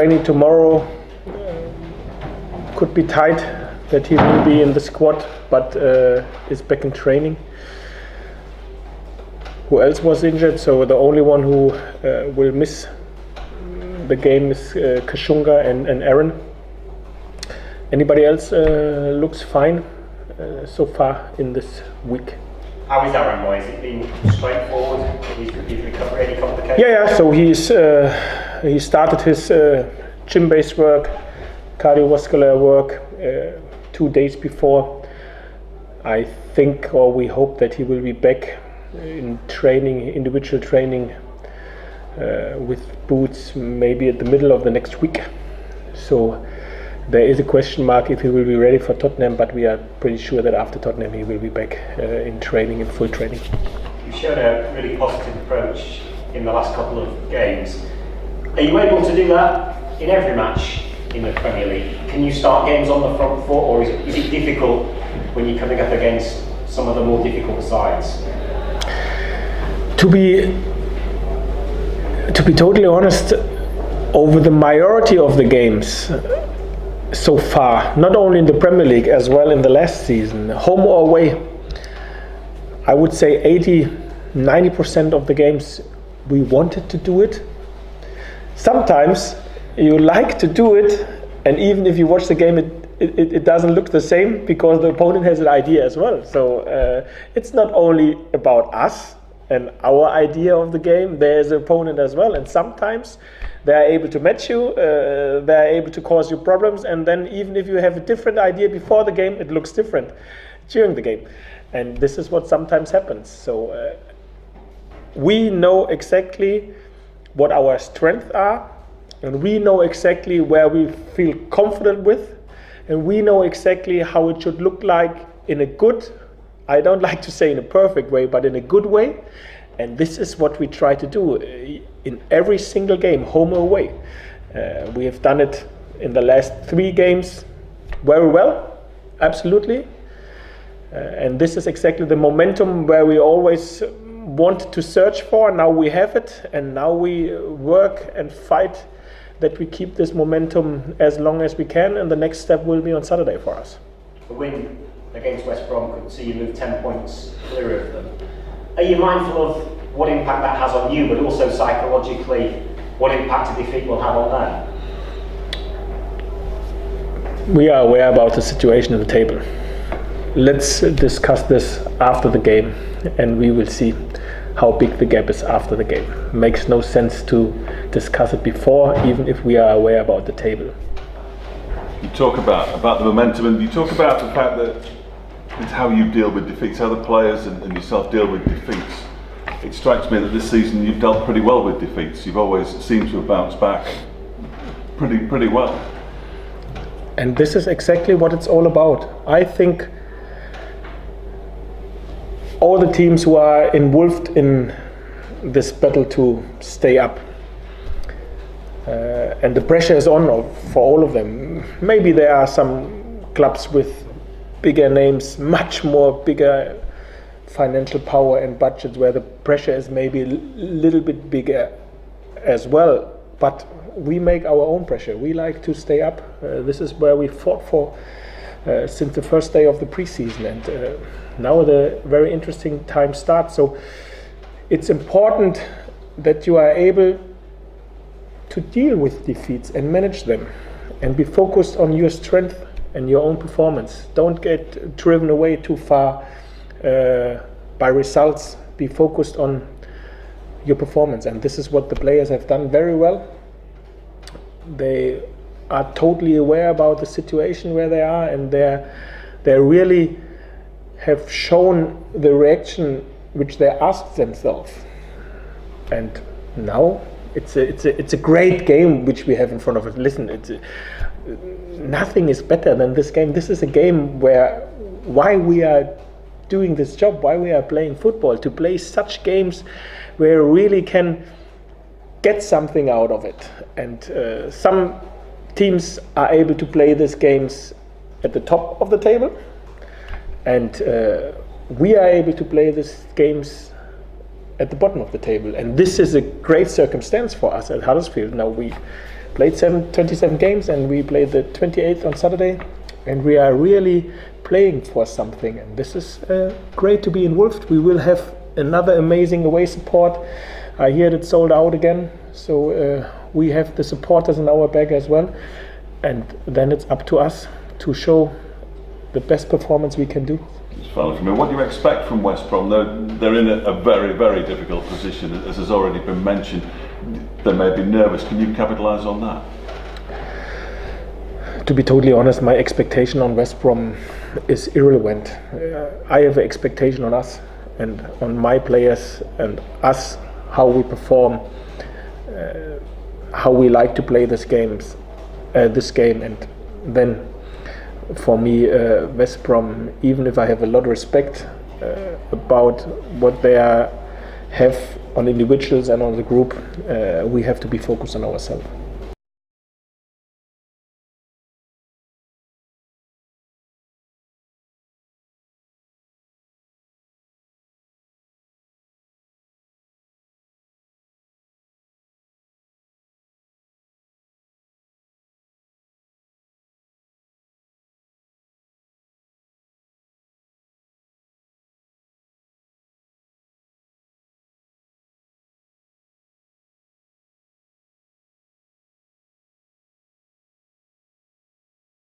Training tomorrow could be tight that he will be in the squad, but is back in training. Who else was injured? So the only one who will miss the game is Kashunga and Aaron. Anybody else looks fine so far in this week. How is Aaron? Why has it been straightforward? He's recovered any complications? Yeah. So he started his gym-based work, cardiovascular work 2 days before. I think, or we hope, that he will be back in training, individual training with boots, maybe at the middle of the next week. So there is a question mark if he will be ready for Tottenham, but we are pretty sure that after Tottenham he will be back in training, in full training. You've shown a really positive approach in the last couple of games. Are you able to do that in every match in the Premier League? Can you start games on the front foot, or is it difficult when you're coming up against some of the more difficult sides? To be totally honest, over the majority of the games so far, not only in the Premier League, as well in the last season, home or away, I would say 80-90% of the games we wanted to do it. Sometimes you like to do it, and even if you watch the game, it doesn't look the same because the opponent has an idea as well. So it's not only about us and our idea of the game, there's an opponent as well, and sometimes they are able to match you, they are able to cause you problems, and then even if you have a different idea before the game, it looks different during the game. And this is what sometimes happens. So we know exactly what our strengths are, and we know exactly where we feel confident with, and we know exactly how it should look like in a good, I don't like to say in a perfect way, but in a good way. And this is what we try to do in every single game, home or away. We have done it in the last 3 games very well, absolutely. And this is exactly the momentum where we always want to search for. Now we have it, and now we work and fight that we keep this momentum as long as we can, and the next step will be on Saturday for us. The win against West Brom could see you move 10 points clear of them. Are you mindful of what impact that has on you, but also psychologically what impact a defeat will have on them? We are aware about the situation in the table. Let's discuss this after the game, and we will see how big the gap is after the game. Makes no sense to discuss it before, even if we are aware about the table. You talk about the momentum, and you talk about the fact that it's how you deal with defeats, how the players and yourself deal with defeats. It strikes me that this season you've dealt pretty well with defeats. You've always seemed to have bounced back pretty well. And this is exactly what it's all about. I think all the teams who are involved in this battle to stay up, and the pressure is on for all of them. Maybe there are some clubs with bigger names, much more bigger financial power and budget, where the pressure is maybe a little bit bigger as well. But we make our own pressure. We like to stay up. This is where we fought for since the first day of the preseason, and now the very interesting time starts. So it's important that you are able to deal with defeats and manage them, and be focused on your strength and your own performance. Don't get driven away too far by results. Be focused on your performance, and this is what the players have done very well. They are totally aware about the situation where they are, and they really have shown the reaction which they asked themselves. And now it's a great game which we have in front of us. Listen, nothing is better than this game. This is a game why we are doing this job, why we are playing football, to play such games where we really can get something out of it. And some teams are able to play these games at the top of the table, and we are able to play these games at the bottom of the table. And this is a great circumstance for us at Huddersfield. Now we played 27 games, and we played the 28th on Saturday, and we are really playing for something, and this is great to be involved. We will have another amazing away support. I hear it's sold out again, so we have the supporters in our back as well, and then it's up to us to show the best performance we can do. Finally, from me, what do you expect from West Brom? They're in a very, very difficult position, as has already been mentioned. They may be nervous. Can you capitalise on that? To be totally honest, my expectation on West Brom is irrelevant. I have an expectation on us and on my players and us, how we perform, how we like to play this game, and then for me, West Brom, even if I have a lot of respect about what they have on individuals and on the group, we have to be focused on ourselves.